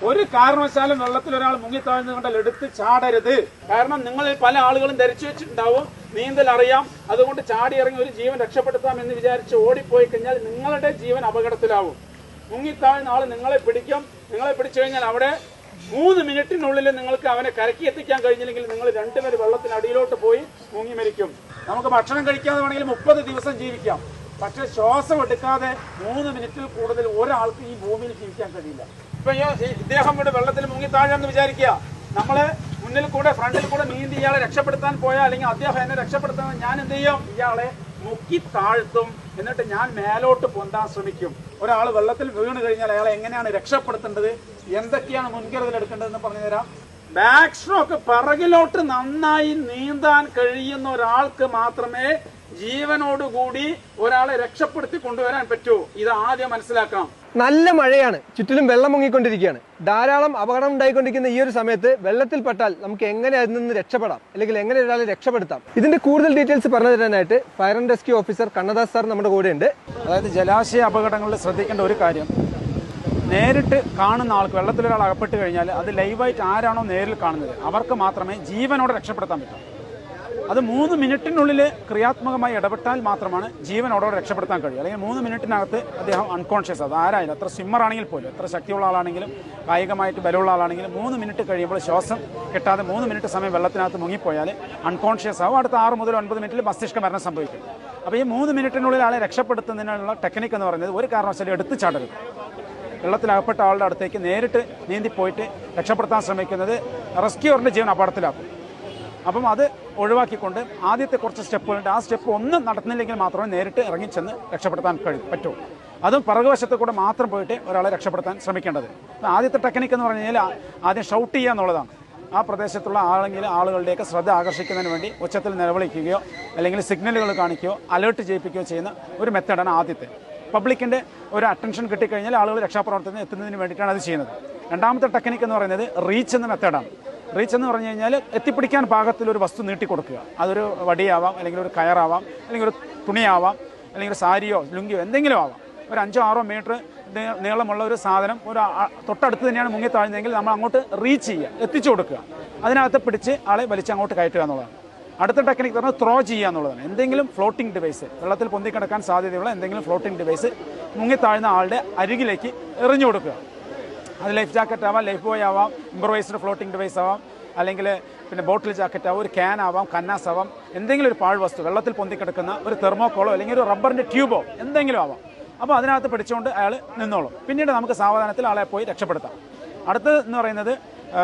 ഒരു കാരണവശാലും വെള്ളത്തിൽ ഒരാൾ മുങ്ങിത്താഴ്ന്നു കണ്ടാൽ എടുത്ത് ചാടരുത്. കാരണം നിങ്ങളിൽ പല ആളുകളും ധരിച്ചു വെച്ചിട്ടുണ്ടാവും നീന്തൽ അറിയാം, അതുകൊണ്ട് ചാടി ഇറങ്ങി ഒരു ജീവൻ രക്ഷപ്പെടുത്താം എന്ന് വിചാരിച്ച് ഓടിപ്പോയി കഴിഞ്ഞാൽ നിങ്ങളുടെ ജീവൻ അപകടത്തിലാവും. മുങ്ങിത്താഴ്ന്ന ആൾ നിങ്ങളെ പിടിക്കും. നിങ്ങളെ പിടിച്ചു കഴിഞ്ഞാൽ അവിടെ 3 മിനിറ്റിനുള്ളിൽ നിങ്ങൾക്ക് അവനെ കരക്കി എത്തിക്കാൻ കഴിഞ്ഞില്ലെങ്കിൽ നിങ്ങൾ രണ്ടുപേർ വെള്ളത്തിനടിയിലോട്ട് പോയി മുങ്ങി മരിക്കും. നമുക്ക് ഭക്ഷണം കഴിക്കാതെ വേണമെങ്കിൽ 30 ദിവസം ജീവിക്കാം. പക്ഷെ ശ്വാസം എടുക്കാതെ 3 മിനിറ്റിൽ കൂടുതൽ ഒരാൾക്ക് ഈ ഭൂമിയിൽ ജീവിക്കാൻ കഴിയില്ല. ഇപ്പൊ ഇദ്ദേഹം ഇവിടെ വെള്ളത്തിൽ മുങ്ങി താഴെന്ന് വിചാരിക്കുക. നമ്മള് മുന്നിൽ കൂടെ ഫ്രണ്ടിൽ കൂടെ നീന്തി ഇയാളെ രക്ഷപ്പെടുത്താൻ പോയാൽ, അല്ലെങ്കിൽ അദ്ദേഹം എന്നെ രക്ഷപ്പെടുത്താൻ ഞാൻ എന്ത് ചെയ്യും? ഇയാളെ മുക്കി താഴ്ത്തും. എന്നിട്ട് ഞാൻ മേലോട്ട് പൊന്താൻ ശ്രമിക്കും. ഒരാൾ വെള്ളത്തിൽ വീണ് കഴിഞ്ഞാൽ അയാളെ എങ്ങനെയാണ് രക്ഷപ്പെടുത്തേണ്ടത്, എന്തൊക്കെയാണ് മുൻകരുതൽ എടുക്കേണ്ടതെന്ന് പറഞ്ഞു തരാം. ബാക്ക് സ്ട്രോക്ക്, പിറകിലോട്ട് നന്നായി നീന്താൻ കഴിയുന്ന ഒരാൾക്ക് മാത്രമേ ജീവനോടുകൂടി ഒരാളെ രക്ഷപ്പെടുത്തി കൊണ്ടുവരാൻ പറ്റൂ. ഇത് ആദ്യം മനസ്സിലാക്കാം. നല്ല മഴയാണ്, ചുറ്റിലും വെള്ളം മുങ്ങിക്കൊണ്ടിരിക്കുകയാണ്. ധാരാളം അപകടം ഉണ്ടായിക്കൊണ്ടിരിക്കുന്ന ഈ ഒരു സമയത്ത് വെള്ളത്തിൽ പെട്ടാൽ നമുക്ക് എങ്ങനെ അതിൽ നിന്ന് രക്ഷപ്പെടാം, അല്ലെങ്കിൽ എങ്ങനെ ഒരാളെ രക്ഷപ്പെടുത്താം, ഇതിന്റെ കൂടുതൽ ഡീറ്റെയിൽസ് പറഞ്ഞു തരാനായിട്ട് fire and rescue officer Kannadas sir നമ്മുടെ കൂടെ ഉണ്ട്. അതായത് ജലാശയ അപകടങ്ങളിൽ ശ്രദ്ധിക്കേണ്ട ഒരു കാര്യം, നേരിട്ട് കാണുന്ന ആൾക്ക് വെള്ളത്തിലൊരാൾ അകപ്പെട്ട് കഴിഞ്ഞാൽ അത് ലൈവായിട്ട് ആരാണോ നേരിൽ കാണുന്നത് അവർക്ക് മാത്രമേ ജീവനോടെ രക്ഷപ്പെടുത്താൻ പറ്റൂ. അത് 3 മിനിറ്റിനുള്ളിൽ ക്രിയാത്മകമായി ഇടപെട്ടാൽ മാത്രമാണ് ജീവനോടെ രക്ഷപ്പെടുത്താൻ കഴിയും. അല്ലെങ്കിൽ 3 മിനിറ്റിനകത്ത് അദ്ദേഹം അൺകോൺഷ്യസ്, അത് ആരായാലും, എത്ര സ്വിമ്മർ ആണെങ്കിൽ പോലും, എത്ര ശക്തിയുള്ള ആളാണെങ്കിലും കായികമായിട്ട് ബലമുള്ള ആളാണെങ്കിലും 3 മിനിറ്റ് കഴിയുമ്പോൾ ശ്വാസം കിട്ടാതെ 3 മിനിറ്റ് സമയം വെള്ളത്തിനകത്ത് മുങ്ങിപ്പോയാൽ അൺകോൺഷ്യസ് ആവും. അടുത്ത 6 മുതൽ 9 മിനിറ്റിൽ മസ്തിഷ്ക മരണം സംഭവിക്കും. അപ്പോൾ ഈ 3 മിനിറ്റിനുള്ളിൽ ആളെ രക്ഷപ്പെടുത്തുന്നതിനുള്ള ടെക്നിക്ക് എന്ന് പറയുന്നത് ഒരു കാരണവശാലും എടുത്ത് ചാടരുത്. വെള്ളത്തിലകപ്പെട്ട ആളുടെ അടുത്തേക്ക് നേരിട്ട് നീന്തിപ്പോയിട്ട് രക്ഷപ്പെടുത്താൻ ശ്രമിക്കുന്നത് റെസ്ക്യൂറിൻ്റെ ജീവൻ അപകടത്തിലാക്കും. അപ്പം അത് ഒഴിവാക്കിക്കൊണ്ട് ആദ്യത്തെ കുറച്ച് സ്റ്റെപ്പുകളുണ്ട്. ആ സ്റ്റെപ്പ് ഒന്നും നടത്തുന്നില്ലെങ്കിൽ മാത്രമേ നേരിട്ട് ഇറങ്ങിച്ചെന്ന് രക്ഷപ്പെടുത്താൻ പറ്റൂ. അതും പിറകുവശത്ത് കൂടെ മാത്രം പോയിട്ട് ഒരാളെ രക്ഷപ്പെടുത്താൻ ശ്രമിക്കേണ്ടത്. ആദ്യത്തെ ടെക്നിക്ക് എന്ന് പറഞ്ഞു കഴിഞ്ഞാൽ ആദ്യം ഷൗട്ട് ചെയ്യുക എന്നുള്ളതാണ്. ആ പ്രദേശത്തുള്ള ആളുകളുടെയൊക്കെ ശ്രദ്ധ ആകർഷിക്കുന്നതിന് വേണ്ടി ഉച്ചത്തിൽ നിലവിളിക്കുകയോ അല്ലെങ്കിൽ സിഗ്നലുകൾ കാണിക്കുകയോ അലേർട്ട് ചെയ്യിപ്പിക്കുകയോ ചെയ്യുന്ന ഒരു മെത്തേഡാണ് ആദ്യത്തെ. പബ്ലിക്കിൻ്റെ ഒരു അറ്റൻഷൻ കിട്ടിക്കഴിഞ്ഞാൽ ആളുകൾ രക്ഷാപ്രവർത്തനം എത്തുന്നതിന് വേണ്ടിയിട്ടാണ് അത് ചെയ്യുന്നത്. രണ്ടാമത്തെ ടെക്നിക്ക് എന്ന് പറയുന്നത് റീച്ച് എന്ന മെത്തേഡാണ്. റീച്ച് എന്ന് പറഞ്ഞു കഴിഞ്ഞാൽ എത്തിപ്പിടിക്കാൻ പാകത്തിലൊരു വസ്തു നീട്ടിക്കൊടുക്കുക. അതൊരു വടിയാവാം, അല്ലെങ്കിൽ ഒരു കയറാവാം, അല്ലെങ്കിൽ ഒരു തുണിയാവാം, അല്ലെങ്കിൽ ഒരു സാരിയോ ലുങ്കിയോ എന്തെങ്കിലും ആവാം. ഒരു 5-6 മീറ്റർ നീളമുള്ള ഒരു സാധനം തൊട്ടടുത്ത് തന്നെയാണ് മുങ്ങി താഴ്ന്നതെങ്കിൽ നമ്മൾ അങ്ങോട്ട് റീച്ച് ചെയ്യുക, എത്തിച്ചു കൊടുക്കുക. അതിനകത്ത് പിടിച്ച് ആളെ വലിച്ച് അങ്ങോട്ട് കയറ്റുക എന്നുള്ളതാണ്. അടുത്ത ടെക്നിക്ക് പറഞ്ഞാൽ ത്രോ ചെയ്യുക എന്നുള്ളതാണ്. എന്തെങ്കിലും ഫ്ലോട്ടിംഗ് ഡിവൈസ്, വെള്ളത്തിൽ പൊന്തിക്കിടക്കാൻ സാധ്യതയുള്ള എന്തെങ്കിലും ഫ്ലോട്ടിംഗ് ഡിവൈസ് മുങ്ങിത്താഴ്ന്ന ആളുടെ അരികിലേക്ക് എറിഞ്ഞു കൊടുക്കുക. അത് ലൈഫ് ജാക്കറ്റ് ആവാം, ലൈഫ് ബോയ് ആവാം, ഇംപ്രവൈസ്ഡ് ഫ്ലോട്ടിംഗ് ഡിവൈസ് ആവാം, അല്ലെങ്കിൽ പിന്നെ ബോട്ടിൽ ജാക്കറ്റ് ആവാം, ഒരു ക്യാൻ ആവാം, കന്നാസ് ആവാം, എന്തെങ്കിലും ഒരു പാഴ്വസ്തു വെള്ളത്തിൽ പൊന്തിക്കിടക്കുന്ന ഒരു തെർമോക്കോളോ അല്ലെങ്കിൽ ഒരു റബ്ബറിൻ്റെ ട്യൂബോ എന്തെങ്കിലും ആവാം. അപ്പോൾ അതിനകത്ത് പിടിച്ചുകൊണ്ട് അയാൾ നിന്നോളും. പിന്നീട് നമുക്ക് സാവധാനത്തിൽ ആളെ പോയി രക്ഷപ്പെടുത്താം. അടുത്തത് എന്ന് പറയുന്നത്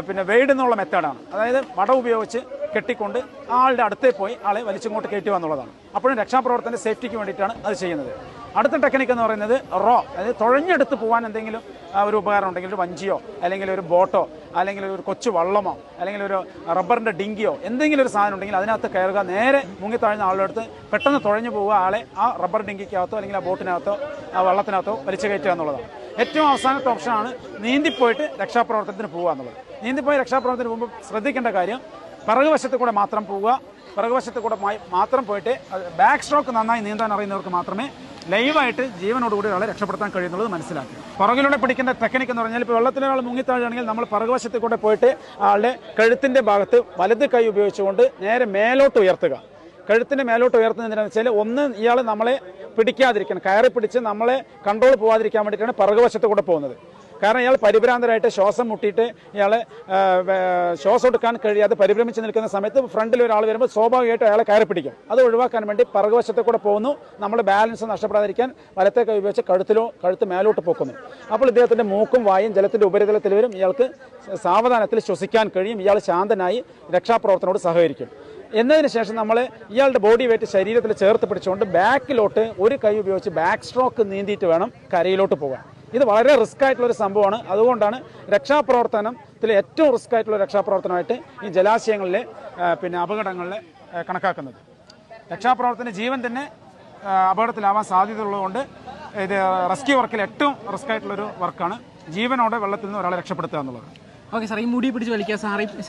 പിന്നെ വെയ്ഡ് എന്നുള്ള മെത്തേഡാണ്. അതായത് വട ഉപയോഗിച്ച് കെട്ടിക്കൊണ്ട് ആളുടെ അടുത്തേ പോയി ആളെ വലിച്ചിങ്ങോട്ട് കയറ്റുക എന്നുള്ളതാണ്. അപ്പോഴും രക്ഷാപ്രവർത്തന സേഫ്റ്റിക്ക് വേണ്ടിയിട്ടാണ് അത് ചെയ്യുന്നത്. അടുത്ത ടെക്നിക്ക് എന്ന് പറയുന്നത് റോ, അതായത് തുഴഞ്ഞെടുത്ത് പോകാൻ എന്തെങ്കിലും ഒരു ഉപകരണം ഉണ്ടെങ്കിൽ, ഒരു വഞ്ചിയോ അല്ലെങ്കിൽ ഒരു ബോട്ടോ അല്ലെങ്കിൽ ഒരു കൊച്ചു വള്ളമോ അല്ലെങ്കിൽ ഒരു റബ്ബറിൻ്റെ ഡിങ്കിയോ എന്തെങ്കിലും ഒരു സാധനം ഉണ്ടെങ്കിൽ അതിനകത്ത് കയറുക, നേരെ മുങ്ങിത്താഴ്ന്ന ആളുടെ അടുത്ത് പെട്ടെന്ന് തുഴഞ്ഞു പോവുക, ആളെ ആ റബ്ബർ ഡിങ്കിക്കകത്തോ അല്ലെങ്കിൽ ആ ബോട്ടിനകത്തോ ആ വള്ളത്തിനകത്തോ വലിച്ചു കയറ്റുക എന്നുള്ളതാണ്. ഏറ്റവും അവസാനത്തെ ഓപ്ഷനാണ് നീന്തിപ്പോയിട്ട് രക്ഷാപ്രവർത്തനത്തിന് പോകുക എന്നുള്ളത്. നീന്തിപ്പോയി രക്ഷാപ്രവർത്തനത്തിന് പോകുമ്പോൾ ശ്രദ്ധിക്കേണ്ട കാര്യം, പിറകുവശത്ത് കൂടെ മാത്രം പോവുക. പിറകുവശത്ത് കൂടെ മാത്രം പോയിട്ട് ബാക്ക് സ്ട്രോക്ക് നന്നായി നീന്താൻ അറിയുന്നവർക്ക് മാത്രമേ ലൈവായിട്ട് ജീവനോടുകൂടി ഒരാളെ രക്ഷപ്പെടുത്താൻ കഴിയുന്നുള്ളത് മനസ്സിലാക്കുക. പുറകിലൂടെ പിടിക്കേണ്ട ടെക്നിക്ക് എന്ന് പറഞ്ഞാൽ, ഇപ്പോൾ വെള്ളത്തിലൊരാൾ മുങ്ങിത്താഴുകയാണെങ്കിൽ നമ്മൾ പിറകുവശത്ത് കൂടെ പോയിട്ട് ആളുടെ കഴുത്തിൻ്റെ ഭാഗത്ത് വലത് കൈ ഉപയോഗിച്ചുകൊണ്ട് നേരെ മേലോട്ട് ഉയർത്തുക. കഴുത്തിൻ്റെ മേലോട്ട് ഉയർത്തുന്നതിനെന്ന് വെച്ചാൽ, ഒന്ന് ഇയാൾ നമ്മളെ പിടിക്കാതിരിക്കണം, കയറി പിടിച്ച് നമ്മളെ കൺട്രോൾ പോകാതിരിക്കാൻ വേണ്ടിയിട്ടാണ് പിറകുവശത്ത് കൂടെ പോകുന്നത്. കാരണം ഇയാൾ പരിഭ്രാന്തരായിട്ട് ശ്വാസം മുട്ടിയിട്ട് ഇയാളെ ശ്വാസം എടുക്കാൻ കഴിയാതെ പരിഭ്രമിച്ച് നിൽക്കുന്ന സമയത്ത് ഫ്രണ്ടിൽ ഒരാൾ വരുമ്പോൾ സ്വാഭാവികമായിട്ട് അയാളെ കയറി പിടിക്കും. അത് ഒഴിവാക്കാൻ വേണ്ടി പിറകുവശത്തെ കൂടെ പോകുന്നു. നമ്മൾ ബാലൻസ് നഷ്ടപ്പെടാതിരിക്കാൻ വലത്തെ കൈ ഉപയോഗിച്ച് കഴുത്ത് മേലോട്ട് പൊക്കുന്നു. അപ്പോൾ ഇദ്ദേഹത്തിൻ്റെ മൂക്കും വായും ജലത്തിൻ്റെ ഉപരിതലത്തിൽ വരും. ഇയാൾക്ക് സാവധാനത്തിൽ ശ്വസിക്കാൻ കഴിയും. ഇയാൾ ശാന്തനായി രക്ഷാപ്രവർത്തനോട് സഹകരിക്കും. എന്നതിന് ശേഷം നമ്മൾ ഇയാളുടെ ബോഡി വെയിറ്റ് ശരീരത്തിൽ ചേർത്ത് പിടിച്ചുകൊണ്ട് ബാക്കിലോട്ട് ഒരു കൈ ഉപയോഗിച്ച് ബാക്ക് സ്ട്രോക്ക് നീന്തിയിട്ട് വേണം കരയിലോട്ട് പോകാൻ. ഇത് വളരെ റിസ്ക് ആയിട്ടുള്ളൊരു സംഭവമാണ്. അതുകൊണ്ടാണ് രക്ഷാപ്രവർത്തനത്തിൽ ഏറ്റവും റിസ്ക് ആയിട്ടുള്ള രക്ഷാപ്രവർത്തനമായിട്ട് ഈ ജലാശയങ്ങളിലെ പിന്നെ അപകടങ്ങളിലെ കണക്കാക്കുന്നത്. രക്ഷാപ്രവർത്തന ജീവൻ തന്നെ അപകടത്തിലാവാൻ സാധ്യതയുള്ളതുകൊണ്ട് ഇത് റെസ്ക്യൂ വർക്കിൽ ഏറ്റവും റിസ്ക് ആയിട്ടുള്ളൊരു വർക്കാണ് ജീവനോടെ വെള്ളത്തിൽ നിന്ന് ഒരാളെ രക്ഷപ്പെടുത്തുക എന്നുള്ളത്. ഓക്കെ സാർ, ഈ മുടി പിടിച്ച് വലിക്കുക,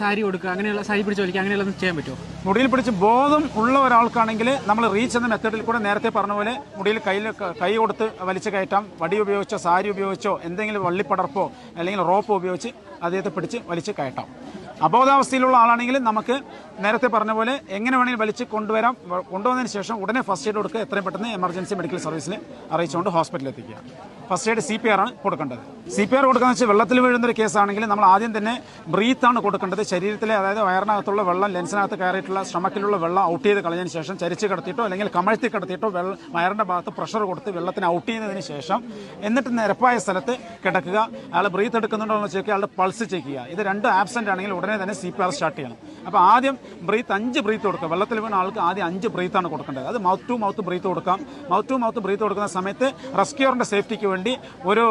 സാരി കൊടുക്കുക, അങ്ങനെയുള്ള സാരി പിടിച്ച് വലിക്കുക, അങ്ങനെയുള്ള ചെയ്യാൻ പറ്റുമോ? മുടിയിൽ പിടിച്ച് ബോധം ഉള്ള ഒരാൾക്കാണെങ്കിൽ നമ്മൾ റീച്ച് എന്ന മെത്തേഡിൽ കൂടെ നേരത്തെ പറഞ്ഞ പോലെ മുടിയിൽ കൈ കൊടുത്ത് വലിച്ചു കയറ്റാം. വടി ഉപയോഗിച്ചോ സാരി ഉപയോഗിച്ചോ എന്തെങ്കിലും വള്ളിപ്പടർപ്പോ അല്ലെങ്കിൽ റോപ്പോ ഉപയോഗിച്ച് അദ്ദേഹത്തെ പിടിച്ച് വലിച്ച് കയറ്റാം. അബോധാവസ്ഥയിലുള്ള ആളാണെങ്കിൽ നമുക്ക് നേരത്തെ പറഞ്ഞ പോലെ എങ്ങനെ വേണമെങ്കിലും വലിച്ച് കൊണ്ടുവരാം. കൊണ്ടുവന്നതിന് ശേഷം ഉടനെ ഫസ്റ്റ് എയ്ഡ് കൊടുക്കുക. എത്രയും പെട്ടെന്ന് എമർജൻസി മെഡിക്കൽ സർവീസിൽ അറിയിച്ചുകൊണ്ട് ഹോസ്പിറ്റലിൽ എത്തിക്കുക. ഫസ്റ്റ് എയ്ഡ് CPR ആണ് കൊടുക്കേണ്ടത്. CPR കൊടുക്കുക വെച്ചാൽ വെള്ളത്തിൽ വീഴുന്നൊരു കേസാണെങ്കിൽ നമ്മൾ ആദ്യം തന്നെ ബ്രീത്താണ് കൊടുക്കേണ്ടത്. ശരീരത്തിലെ അതായത് വയറിനകത്തുള്ള വെള്ളം ലെൻസിനകത്ത് കയറിയിട്ടുള്ള സ്റ്റമക്കിലുള്ള വെള്ളം ഔട്ട് ചെയ്ത് കളഞ്ഞതിന് ശേഷം ചരിച്ച് കിടത്തിയിട്ടോ അല്ലെങ്കിൽ കമഴ്ത്തി കിടത്തിയിട്ടോ വയറിൻ്റെ ഭാഗത്ത് പ്രഷർ കൊടുത്ത് വെള്ളത്തിന് ഔട്ട് ചെയ്യുന്നതിന് ശേഷം എന്നിട്ട് നിരപ്പായ സ്ഥലത്ത് കിടക്കുക. അയാൾ ബ്രീത്ത് എടുക്കുന്നുണ്ടോ എന്ന് ചെക്ക് ചെയ്യുക, അയാളുടെ പൾസ് ചെക്ക് ചെയ്യുക. ഇത് രണ്ടും ആബ്സെന്റ് ആണെങ്കിൽ ഉടനെ തന്നെ CPR സ്റ്റാർട്ട് ചെയ്യണം. അപ്പോൾ ആദ്യം 5 ബ്രീത്ത് കൊടുക്കുക. വെള്ളത്തിൽ വീണ ആൾക്ക് ആദ്യം 5 ബ്രീത്താണ് കൊടുക്കേണ്ടത്. അത് മൗത്ത് ടു മൗത്ത് ബ്രീത്ത് കൊടുക്കാം. മൗത്ത് ടു മൗത്ത് ബ്രീത്ത് കൊടുക്കുന്ന സമയത്ത് റെസ്ക്യൂറിന്റെ സേഫ്റ്റിക്ക് വേണ്ടി ഒരു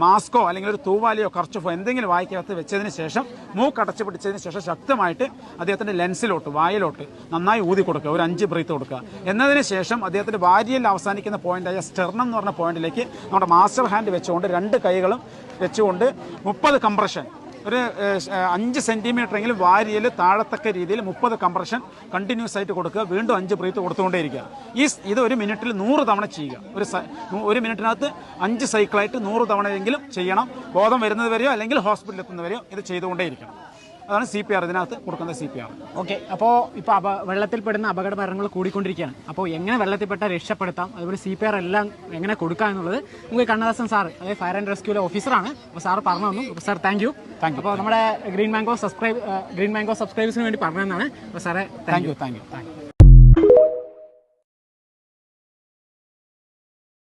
മാസ്കോ അല്ലെങ്കിൽ ഒരു തൂവാലിയോ കർച്ചഫോ എന്തെങ്കിലും വായിക്കകത്ത് വെച്ചതിന് ശേഷം മൂക്ക് അടച്ചു പിടിച്ചതിന് ശേഷം ശക്തമായിട്ട് അദ്ദേഹത്തിന്റെ ലെൻസിലോട്ട് വായിലോട്ട് നന്നായി ഊതി കൊടുക്കുക. ഒരു 5 ബ്രീത്ത് കൊടുക്കുക. എന്നതിന് ശേഷം അദ്ദേഹത്തിന്റെ വാരിയിൽ അവസാനിക്കുന്ന പോയിന്റായ സ്റ്റെർണം എന്ന് പറഞ്ഞ പോയിന്റിലേക്ക് നമ്മുടെ മാസ്റ്റർ ഹാൻഡ് വെച്ചുകൊണ്ട് 2 കൈകളും വെച്ചുകൊണ്ട് 30 കംപ്രഷൻ, ഒരു 5 സെന്റിമീറ്റർ എങ്കിലും വാരിയിൽ താഴത്തക്ക രീതിയിൽ 30 കംപ്രഷൻ കണ്ടിന്യൂസ് ആയിട്ട് കൊടുക്കുക. വീണ്ടും 5 ബ്രീത്ത് കൊടുത്തുകൊണ്ടേയിരിക്കുക. ഇത് 1 മിനിറ്റിൽ 100 തവണ ചെയ്യുക. ഒരു മിനിറ്റിനകത്ത് 5 സൈക്കിളായിട്ട് 100 തവണയെങ്കിലും ചെയ്യണം. ബോധം വരുന്നത് വരെയോ അല്ലെങ്കിൽ ഹോസ്പിറ്റലിൽ എത്തുന്നവരെയോ ഇത് ചെയ്തുകൊണ്ടേയിരിക്കണം. അതാണ് CPR, ഇതിനകത്ത് കൊടുക്കുന്ന CPR. ഓക്കെ, അപ്പോൾ ഇപ്പോൾ വെള്ളത്തിൽപ്പെടുന്ന അപകട മരണങ്ങൾ കൂടിക്കൊണ്ടിരിക്കുകയാണ്. അപ്പോൾ എങ്ങനെ വെള്ളത്തിൽപ്പെട്ട രക്ഷപ്പെടുത്താം, അതുപോലെ CPR എല്ലാം എങ്ങനെ കൊടുക്കാം എന്നുള്ളത് നമുക്ക് കണ്ണദാസൻ സാർ, അതായത് ഫയർ ആൻഡ് റെസ്ക്യൂലെ ഓഫീസറാണ്, അപ്പോൾ സാർ പറഞ്ഞു തന്നു. അപ്പോൾ സാർ താങ്ക് യു. അപ്പോൾ നമ്മുടെ ഗ്രീൻ മാംഗോ സബ്സ്ക്രൈബേഴ്സിന് വേണ്ടി പറഞ്ഞതാണ്. അപ്പോൾ സാറേ താങ്ക് യു.